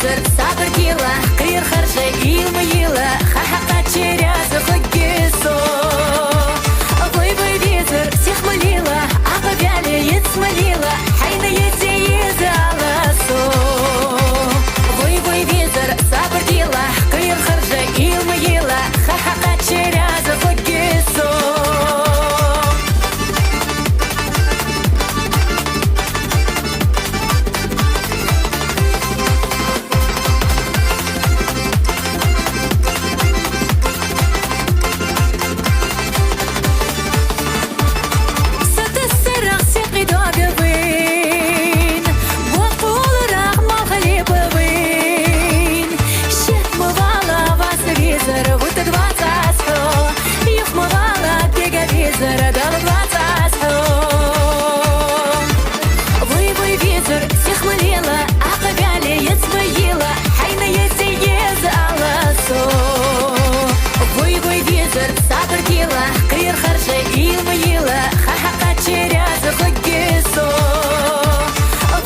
визер, сабрдила, кыр харжа илмыила, ха-ха-ха черяза хоггесо. Вой визер, всех молила, а повяли ед смолила, хайна еде езаласо. Вой визер, сабрдила, кыр харжа илмыила, ха-ха-ха черяза хоггесо. Кыр харжа илмыила, ха-ха-ха черяза хоггесо.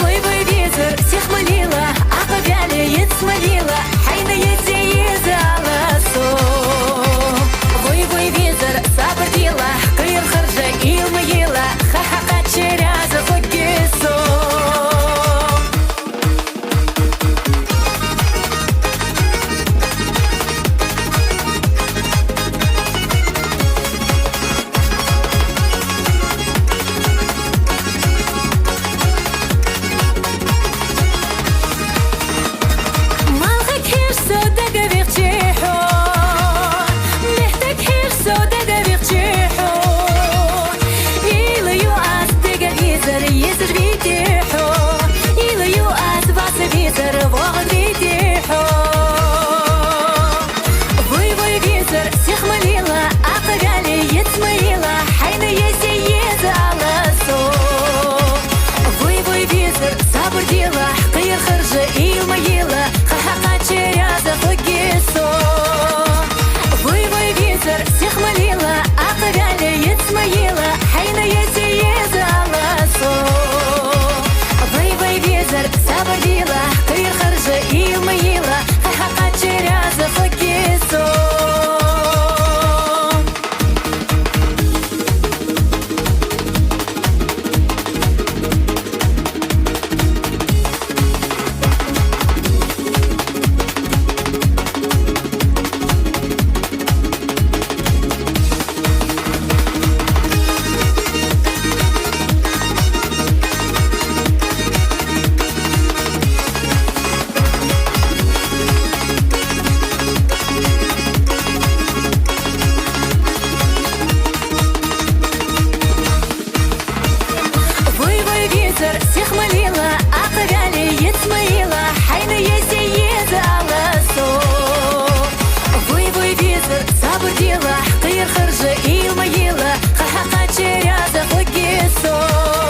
Вой визер, всех молила, а повяли ед смолила, хайна еде езаласо. Вой визер, сабрдила, кыр харжа илмыила, ха-ха-ха черяза хоггесо. Кыр харжа илмыила, ха-ха-ха черяза хоггесо. Вой визер, всех молила, а повяли ед смоила, хайна еде езаласо. Вой визер, сабрдила, кыр харжа илмыила, ха-ха-ха черяза хоггесо. Всех молила, а повяли ед смоила, хайна еде езаласо. Вой визер, сабрдила, кыр харжа илмыила, ха-ха-ха черяза хоггесо.